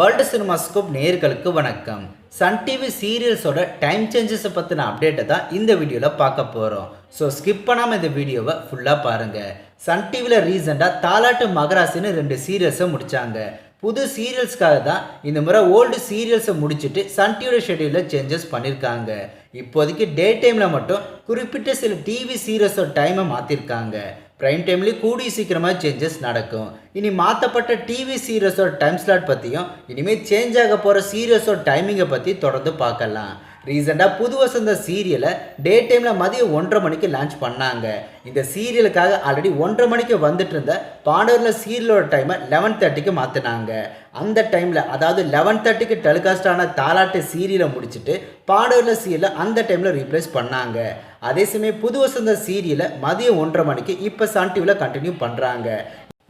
World cinemascope நேயர்களுக்கு வணக்கம். Sun TV சீரியல்ஸோட time சேஞ்சஸை பற்றின அப்டேட்டை தான் இந்த வீடியோவில் பார்க்க போகிறோம். ஸோ ஸ்கிப் பண்ணாமல் இந்த வீடியோவை ஃபுல்லாக பாருங்கள். சன் டிவியில் ரீசெண்டாக தாலாட்டு மகராசின்னு 2 சீரியல்ஸை முடித்தாங்க. புது சீரியல்ஸ்க்காக தான் இந்த முறை ஓல்டு சீரியல்ஸை முடிச்சுட்டு சன் டிவியோட ஷெடியூலில் சேஞ்சஸ் பண்ணியிருக்காங்க. இப்போதைக்கு டே டைமில் மட்டும் குறிப்பிட்ட சில டிவி சீரியல்ஸோட டைமை மாற்றிருக்காங்க. ப்ரைம் டைம்லேயும் கூடிய சீக்கிரமாக சேஞ்சஸ் நடக்கும். இனி மாற்றப்பட்ட டிவி சீரியஸோட டைம் ஸ்லாட் பற்றியும் இனிமேல் சேஞ்ச் ஆக போகிற சீரியஸோட டைமிங்கை பற்றி தொடர்ந்து பார்க்கலாம். ரீசெண்டாக புது வசந்த சீரியலை டே டைமில் மதியம் 1:30 மணிக்கு லான்ச் பண்ணாங்க. இந்த சீரியலுக்காக ஆல்ரெடி 1:30 மணிக்கு வந்துட்டு இருந்த பாண்டவரில் சீரியலோட டைமை 11:30க்கு மாற்றினாங்க. அந்த டைமில் அதாவது 11:30க்கு டெலிகாஸ்டான தாலாட்டு சீரியலை முடிச்சுட்டு பாண்டவரில் சீரியலை அந்த டைமில் ரீப்ளேஸ் பண்ணாங்க. அதே சமயம் புது வசந்த சீரியலை மதியம் 1:30 மணிக்கு இப்போ சன் டிவியில் கண்டினியூ பண்ணுறாங்க.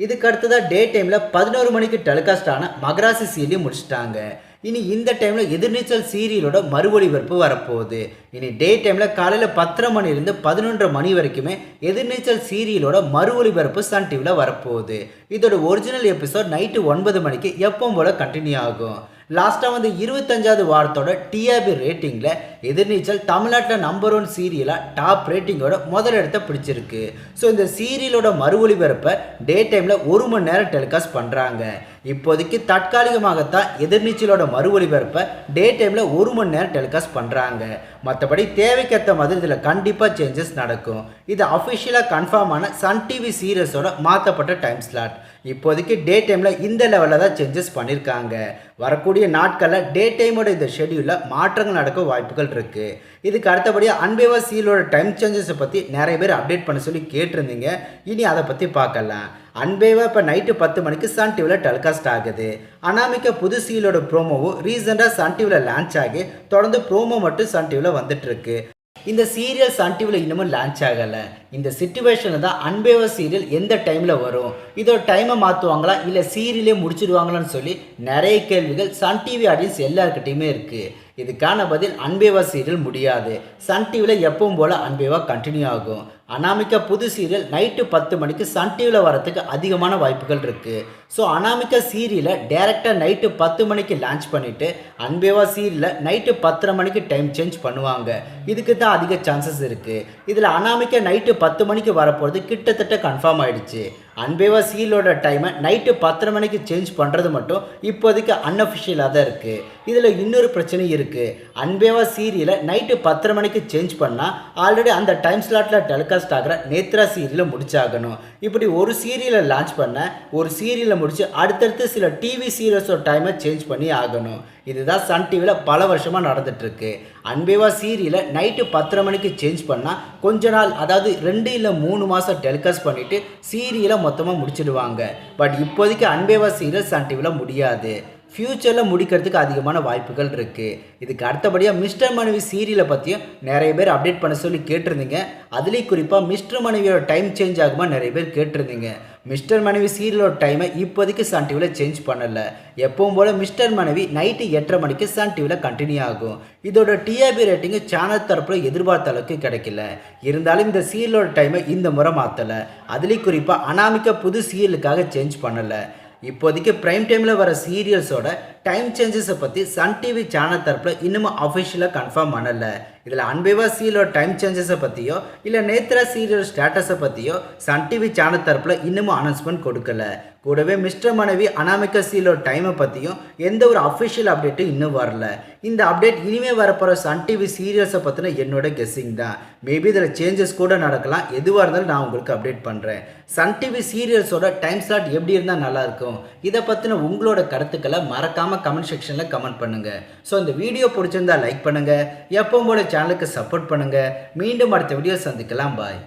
இதுக்கு அடுத்ததாக டே டைமில் 11 மணிக்கு டெலிகாஸ்டான மகராசி சீரியலையும் முடிச்சிட்டாங்க. இனி இந்த டைமில் எதிர்நீச்சல் சீரியலோட மறு ஒளிபரப்பு வரப்போகுது. இனி டே டைமில் காலையில் 10:30 மணிலேருந்து 11:30 மணி வரைக்குமே எதிர்நீச்சல் சீரியலோட மறு ஒளிபரப்பு சன் டிவியில் வரப்போகுது. இதோட ஒரிஜினல் எபிசோட் நைட்டு 9 மணிக்கு எப்பவும் போல் கண்டினியூ ஆகும். லாஸ்ட்டாக வந்து 25வது வாரத்தோட டிஆர்பி ரேட்டிங்கில் எதிர்நீச்சல் தமிழ்நாட்டில் நம்பர் 1 சீரியலாக டாப் ரேட்டிங்கோட முதல் இடத்தை பிடிச்சிருக்கு. ஸோ இந்த சீரியலோட மறு ஒளிபரப்பை டே டைமில் 1 மணி நேரம் டெலிகாஸ்ட் பண்ணுறாங்க. இப்போதைக்கு தற்காலிகமாகத்தான் எதிர்நீச்சலோட மறு ஒளிபரப்பை டே டைமில் 1 மணி நேரம் டெலிகாஸ்ட் பண்ணுறாங்க. மற்றபடி தேவைக்கேற்ற மாதிரி இதில் கண்டிப்பாக சேஞ்சஸ் நடக்கும். இது அஃபிஷியலாக கன்ஃபார்மான சன் டிவி சீரியஸோட மாற்றப்பட்ட டைம் ஸ்லாட். இப்போதைக்கு டே டைமில் இந்த லெவலில் தான் சேஞ்சஸ் பண்ணியிருக்காங்க. வரக்கூடிய நாட்களில் டே டைமோட இந்த ஷெடியூலில் மாற்றங்கள் நடக்க வாய்ப்புகள் இருக்குது. இதுக்கு அடுத்தபடியாக அன்பேவா சீரியலோட டைம் சேஞ்சஸை பற்றி நிறைய பேர் அப்டேட் பண்ண சொல்லி கேட்டிருந்தீங்க. இனி அதை பற்றி பார்க்கலாம். அன்பேவா இப்போ நைட்டு 10 மணிக்கு சன் டிவியில் டெலிகாஸ்ட் ஆகுது. அனாமிகா புது சீரியலோட ப்ரோமோவும் ரீசெண்டாக சன் டிவியில் லான்ச் ஆகி தொடர்ந்து ப்ரோமோ மட்டும் சன் டிவியில் வந்துட்டுருக்கு. இந்த சீரியல் சன் டிவியில் இன்னமும் லான்ச் ஆகலை. இந்த சிச்சுவேஷனில் தான் அன்பேவா சீரியல் எந்த டைமில் வரும், இதோட டைமை மாற்றுவாங்களா இல்லை சீரியலே முடிச்சிடுவாங்களான்னு சொல்லி நிறைய கேள்விகள் சன் டிவி ஆடியன்ஸ் எல்லாருக்கிட்டையுமே இருக்குது. இதுக்கான பதில் அன்பேவா சீரியல் முடியாது. சன் டிவியில் எப்பவும் போல் அன்பேவா கண்டினியூ ஆகும். அனாமிகா புது சீரியல் நைட்டு 10 மணிக்கு சன் டிவியில் வரத்துக்கு அதிகமான வாய்ப்புகள் இருக்குது. ஸோ அனாமிகா சீரியலை டேரெக்டாக நைட்டு 10 மணிக்கு லான்ச் பண்ணிவிட்டு அன்பேவா சீரியலை நைட்டு 10:30 மணிக்கு டைம் சேஞ்ச் பண்ணுவாங்க. இதுக்கு தான் அதிக சான்சஸ் இருக்குது. இதில் அனாமிகா நைட்டு 10 மணிக்கு வரப்போகிறது கிட்டத்தட்ட கன்ஃபார்ம் ஆகிடுச்சு. அன்பேவா சீரியலோட டைமை நைட்டு 10:30 மணிக்கு சேஞ்ச் பண்ணுறது மட்டும் இப்போதைக்கு அன்அஃபிஷியலாக தான் இருக்குது. இதில் இன்னொரு பிரச்சனை இருக்குது. அன்பேவா சீரியலை நைட்டு 10:30 மணிக்கு சேஞ்ச் பண்ணால் ஆல்ரெடி அந்த டைம் ஸ்லாட்டில் டெலிகாஸ்ட் ஆகிற நேத்ரா சீரியலை முடிச்சாகணும். இப்படி ஒரு சீரியலை லான்ச் பண்ண ஒரு சீரியலை முடித்து அடுத்தடுத்து சில டிவி சீரியல்ஸோட டைமை சேஞ்ச் பண்ணி ஆகணும். இதுதான் சன் டிவியில் பல வருஷமாக நடந்துகிட்ருக்கு. அன்பேவா சீரியலை நைட்டு 10:30 மணிக்கு சேஞ்ச் பண்ணால் கொஞ்ச நாள், அதாவது 2 இல்லை 3 மாதம் டெலிகாஸ்ட் பண்ணிவிட்டு சீரியலை மொத்தமாக முடிச்சிடுவாங்க. பட் இப்போதைக்கு அன்பேவா சீரியல் சன் டிவியில் முடியாது. ஃப்யூச்சரில் முடிக்கிறதுக்கு அதிகமான வாய்ப்புகள் இருக்குது. இதுக்கு அடுத்தபடியாக மிஸ்டர் மனைவி சீரியலை பற்றியும் நிறைய பேர் அப்டேட் பண்ண சொல்லி கேட்டிருந்தீங்க. அதுலேயும் குறிப்பாக மிஸ்டர் மனைவியோட டைம் சேஞ்ச் ஆகுமா நிறைய பேர் கேட்டிருந்தீங்க. மிஸ்டர் மனைவி சீரியலோட டைமை இப்போதைக்கு சன் டிவியில் சேஞ்ச் பண்ணலை. எப்பவும் போல் மிஸ்டர் மனைவி நைட்டு 8:30 மணிக்கு சன் டிவியில் கண்டினியூ ஆகும். இதோட டிஆர்பி ரேட்டிங்கு சேனல் தரப்பில் எதிர்பார்த்த அளவுக்கு கிடைக்கல. இருந்தாலும் இந்த சீரியலோட டைமை இந்த முறை மாற்றலை. அதுலேயும் குறிப்பாக அனாமிகா புது சீரியலுக்காக சேஞ்ச் பண்ணலை. இப்போதைக்கு ப்ரைம் டைமில் வர சீரியல்ஸோட டைம் சேஞ்சஸை பற்றி சன் டிவி சேனல் தரப்பில் இன்னமும் அஃபிஷியலாக கன்ஃபார்ம் பண்ணலை. இதில் அன்பேவா சீரியலோட டைம் சேஞ்சஸை பற்றியோ இல்லை நேத்ரா சீரியல் ஸ்டேட்டஸை பற்றியோ சன் டிவி சேனல் தரப்பில் இன்னமும் அனௌன்ஸ்மெண்ட் கொடுக்கல. கூடவே மிஸ்டர் மனைவி அனாமிகா சீரியலோட டைமை பற்றியும் எந்த ஒரு அஃபிஷியல் அப்டேட்டும் இன்னும் வரல. இந்த அப்டேட் இனிமேல் வரப்போகிற சன் டிவி சீரியல்ஸை பற்றின என்னோட கெஸ்ஸிங் தான். மேபி இதில் சேஞ்சஸ் கூட நடக்கலாம். எதுவாக இருந்தாலும் நான் உங்களுக்கு அப்டேட் பண்ணுறேன். சன் டிவி சீரியல்ஸோட டைம் ஸ்லாட் எப்படி இருந்தால் நல்லாயிருக்கும், இதை பற்றின உங்களோட கருத்துக்களை மறக்காமல் கமெண்ட் செக்ஷனில் கமெண்ட் பண்ணுங்கள். ஸோ இந்த வீடியோ பிடிச்சிருந்தா லைக் பண்ணுங்கள். எப்பவும் போல சேனலுக்கு சப்போர்ட் பண்ணுங்கள். மீண்டும் அடுத்த வீடியோ சந்திக்கலாம். பாய்.